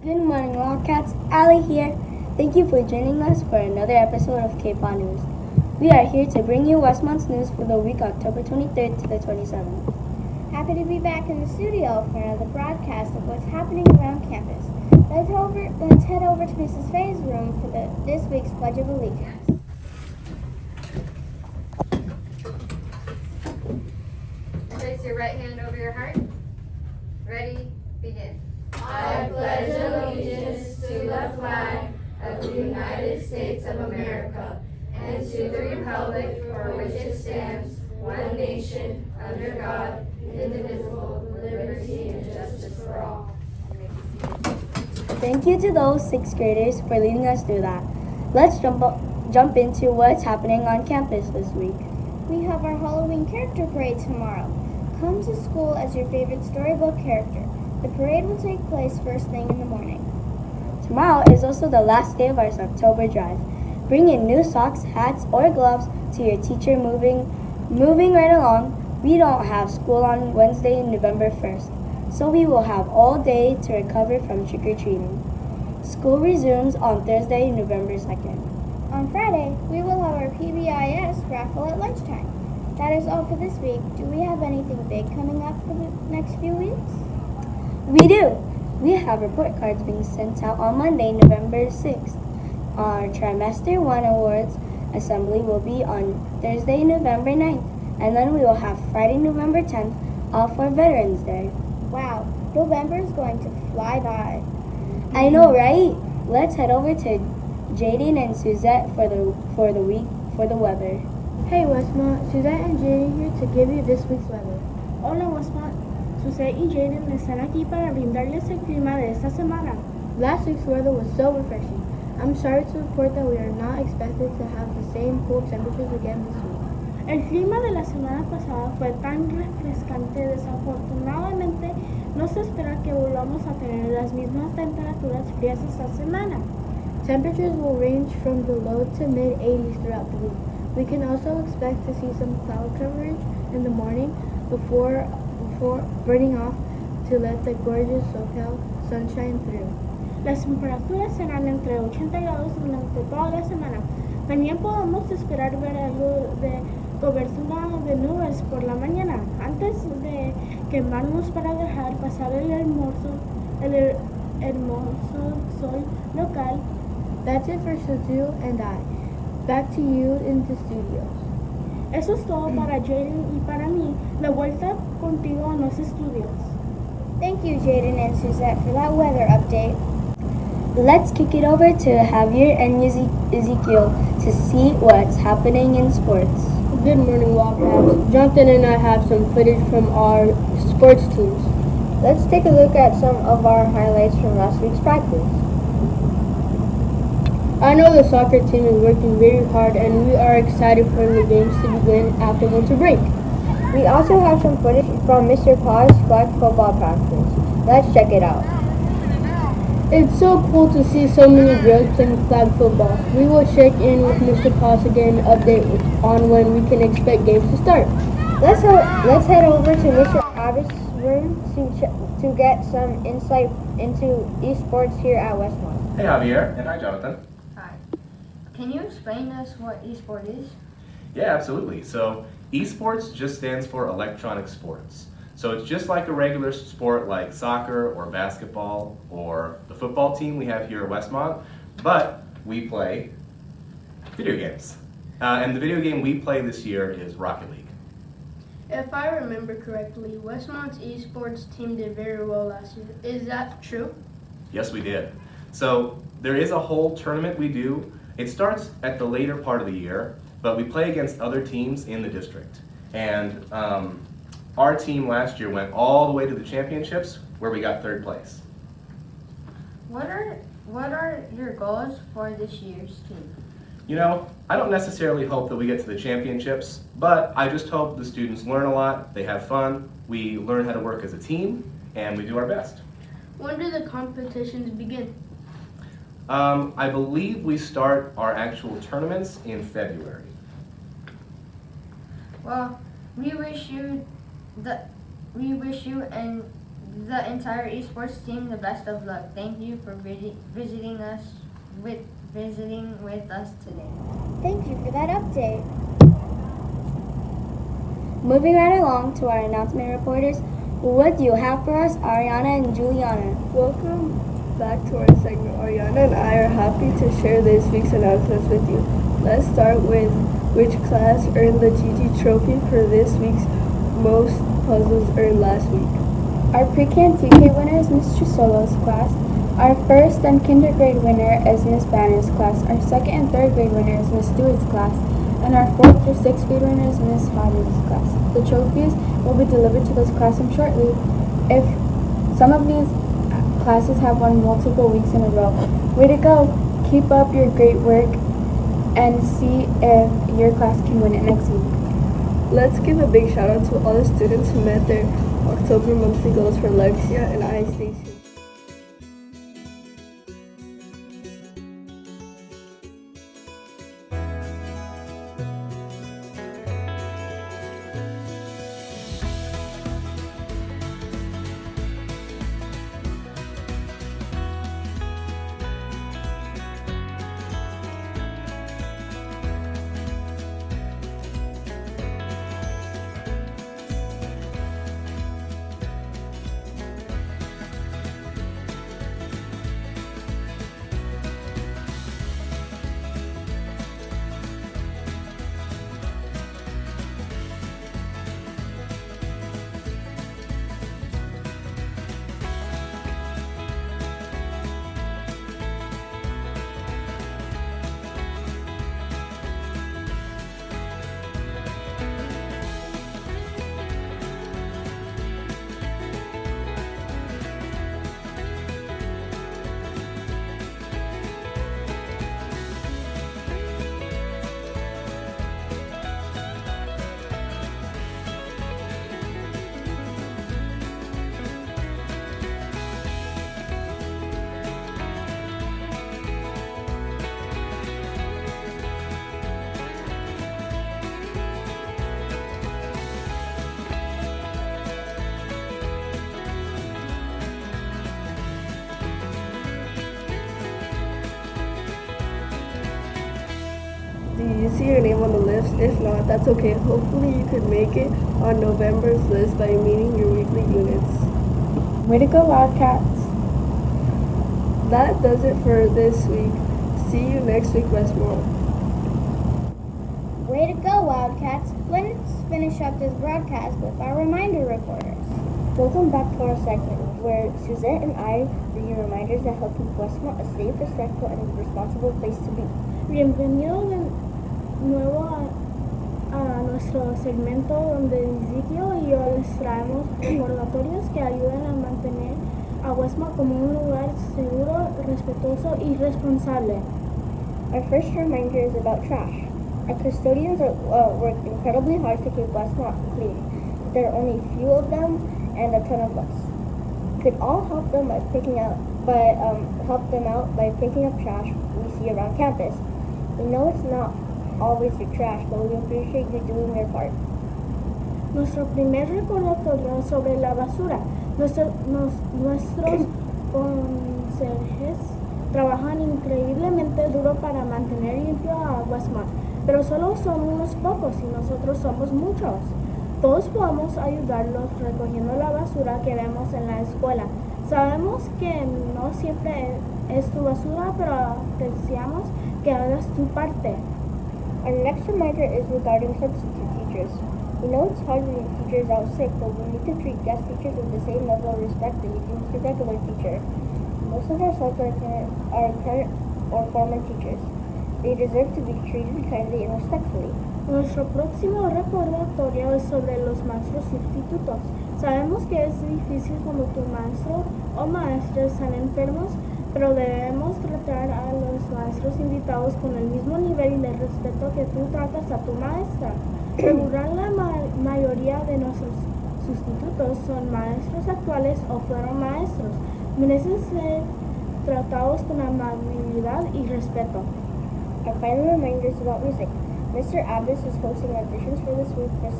Good morning, Wildcats. Ali here. Thank you for joining us for another episode of K-Paw News. We are here to bring you Westmont's news for the week October 23rd to the 27th. Happy to be back in the studio for another broadcast of what's happening around campus. Let's head over to Mrs. Faye's room for this week's Pledge of Allegiance. Place your right hand over your heart. Ready, begin. I pledge allegiance to the flag of the United States of America and to the republic for which it stands, one nation, under God, indivisible, with liberty and justice for all. Thank you to those 6th graders for leading us through that. Let's jump into what's happening on campus this week. We have our Halloween character parade tomorrow. Come to school as your favorite storybook character. The parade will take place first thing in the morning. Tomorrow is also the last day of our October drive. Bring in new socks, hats, or gloves to your teacher. Moving right along, we don't have school on Wednesday, November 1st, so we will have all day to recover from trick-or-treating. School resumes on Thursday, November 2nd. On Friday, we will have our PBIS raffle at lunchtime. That is all for this week. Do we have anything big coming up for the next few weeks? We do! We have report cards being sent out on Monday, November 6th. Our Trimester 1 Awards Assembly will be on Thursday, November 9th, and then we will have Friday, November 10th, off for Veterans Day. Wow, November is going to fly by. I know, right? Let's head over to Jaden and Suzette for the weather. Hey Westmont, Suzette and Jaden here to give you this week's weather. Hola Westmont, Suzette y Jaden están aquí para brindarles el clima de esta semana. Last week's weather was so refreshing. I'm sorry to report that we are not expected to have the same cool temperatures again this week. El clima de la semana pasada fue tan refrescante, desafortunadamente no se espera que volvamos a tener las mismas temperaturas frías esta semana. Temperatures will range from the low to mid 80s throughout the week. We can also expect to see some cloud coverage in the morning before burning off to let the gorgeous SoCal sunshine through. Las temperaturas serán entre 80 grados durante toda la semana. También podemos esperar ver algo de cobertura de nubes por la mañana, antes de quemarnos para dejar pasar el hermoso sol local. That's it for Suzu and I. Back to you in the studios. Eso es todo para Jaden y para mí. De vuelta contigo en los estudios. Thank you, Jaden and Suzette, for that weather update. Let's kick it over to Javier and Ezekiel to see what's happening in sports. Good morning, Wildcats. Jonathan and I have some footage from our sports teams. Let's take a look at some of our highlights from last week's practice. I know the soccer team is working very hard and we are excited for the games to begin after winter break. We also have some footage from Mr. Paw's flag football practice. Let's check it out. It's so cool to see so many girls playing flag football. We will check in with Mr. Paz again and update on when we can expect games to start. Let's head over to Mr. Abbott's room to get some insight into esports here at Westmont. Hey Javier, and hi Jonathan. Hi. Can you explain to us what esport is? Yeah, absolutely. So esports just stands for electronic sports. So it's just like a regular sport like soccer or basketball or the football team we have here at Westmont, but we play video games. And the video game we play this year is Rocket League. If I remember correctly, Westmont's esports team did very well last year. Is that true? Yes, we did. So there is a whole tournament we do. It starts at the later part of the year, but we play against other teams in the district. And our team last year went all the way to the championships where we got 3rd place. What are your goals for this year's team? You know, I don't necessarily hope that we get to the championships, but I just hope the students learn a lot, they have fun, we learn how to work as a team, and we do our best. When do the competitions begin? I believe we start our actual tournaments in February. Well, we wish you and the entire esports team the best of luck. Thank you for visiting with us today. Thank you for that update. Moving right along to our announcement reporters, what do you have for us, Ariana and Juliana? Welcome back to our segment. Ariana and I are happy to share this week's announcements with you. Let's start with which class earned the GG trophy for this week's most puzzles earned last week. Our pre-K and TK winner is Ms. Trisolo's class. Our first and kinder grade winner is Ms. Banner's class. Our second and third grade winner is Ms. Stewart's class. And our fourth through sixth grade winner is Ms. Hodges' class. The trophies will be delivered to those classrooms shortly. If some of these classes have won multiple weeks in a row, way to go! Keep up your great work and see if your class can win it next week. Let's give a big shout out to all the students who met their October monthly goals for Lexia and I Station. Do you see your name on the list? If not, that's okay. Hopefully you could make it on November's list by meeting your weekly units. Way to go, Wildcats! That does it for this week. See you next week, Westmore. Way to go, Wildcats. Let's finish up this broadcast with our reminder reporters. Welcome back to our segment where Suzette and I bring you reminders that help keep Westmont a safe, respectful, and responsible place to be. Bienvenido de nuevo a nuestro segmento donde Ezequiel y yo les traemos recordatorios que ayudan a mantener a Westmont como un lugar seguro, respetuoso y responsable. Our first reminder is about trash. Our custodians work incredibly hard to keep Westmont clean. There are only few of them and a ton of us. Could all help them out by picking up trash we see around campus. We know it's not always your trash, but we appreciate you doing your part. Nuestro primer recordatorio sobre la basura. Nuestros conserjes trabajan increíblemente duro para mantener limpio a Westmont, pero solo son unos pocos y nosotros somos muchos. Todos podemos ayudarlos recogiendo la basura que vemos en la escuela. Sabemos que no siempre es tu basura, pero apreciamos que hagas tu parte. Our next reminder is regarding substitute teachers. We know it's hard when your teacher is out sick, but we need to treat guest teachers with the same level of respect that you do with your regular teacher. Most of our subs are current or former teachers. They deserve to be treated kindly and respectfully. Nuestro próximo recordatorio es sobre los maestros sustitutos. Sabemos que es difícil cuando tu maestro o maestra están enfermos, pero debemos tratar a los maestros invitados con el mismo nivel de respeto que tú tratas a tu maestra. Regular la mayoría de nuestros sustitutos son maestros actuales o fueron maestros. Merecen ser tratados con amabilidad y respeto. Our final reminder is about music. Mr. Abbas is hosting auditions for this week for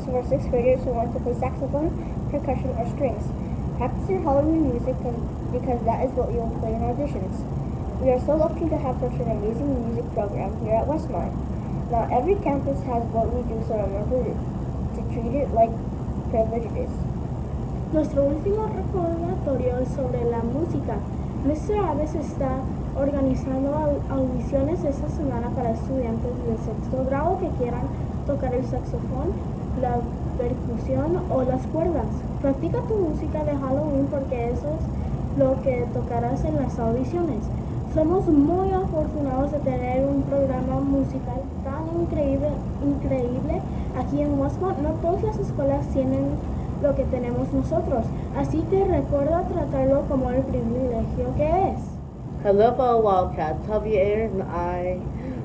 for 6th graders who want to play saxophone, percussion, or strings. Practice your Halloween music because that is what you will play in auditions. We are so lucky to have such an amazing music program here at Westmont. Not every campus has what we do, so remember to treat it like privilege it is. Nuestro último recordatorio es sobre la música. Mr. Aves está organizando audiciones esta semana para estudiantes de sexto grado que quieran tocar el saxofón, la percusión o las cuerdas. Practica tu música de Halloween porque eso es lo que tocarás en las audiciones. Somos muy afortunados de tener un programa musical tan increíble aquí en Westmont. No todas las escuelas tienen lo que tenemos nosotros, así que recuerda tratarlo como el privilegio que es. Hello, fellow Wildcats. Javier and I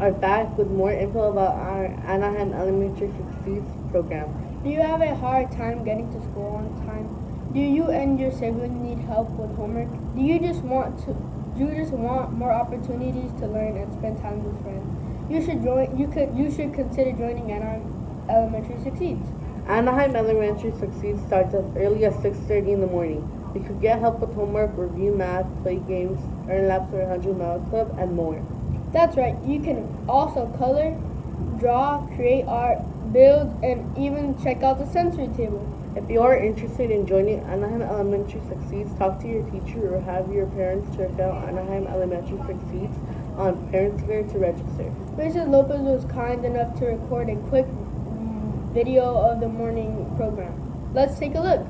are back with more info about our Anaheim Elementary Succeeds program. Do you have a hard time getting to school on time? Do you and your siblings need help with homework? Do you just want more opportunities to learn and spend time with friends? You should consider joining Anaheim Elementary Succeeds. Anaheim Elementary Succeeds starts as early as 6:30 in the morning. You could get help with homework, review math, play games, earn laps for 100 Mile Club, and more. That's right. You can also color, draw, create art, build, and even check out the sensory table. If you are interested in joining Anaheim Elementary Succeeds, talk to your teacher or have your parents check out Anaheim Elementary Succeeds on Parents Fair to register. Mrs. Lopez was kind enough to record a quick video of the morning program. Let's take a look.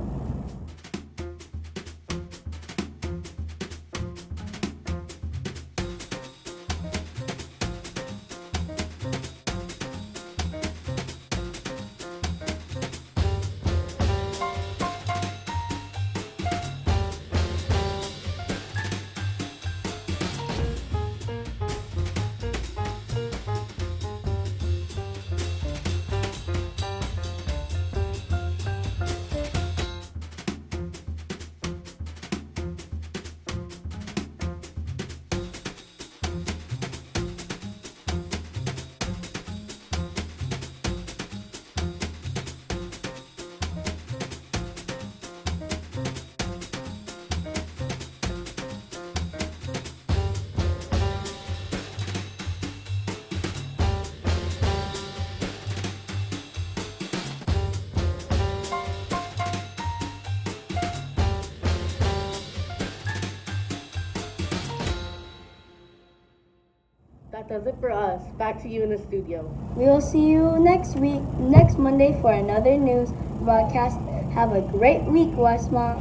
That does it for us. Back to you in the studio. We will see you next week, next Monday for another news broadcast. Have a great week, Westmont.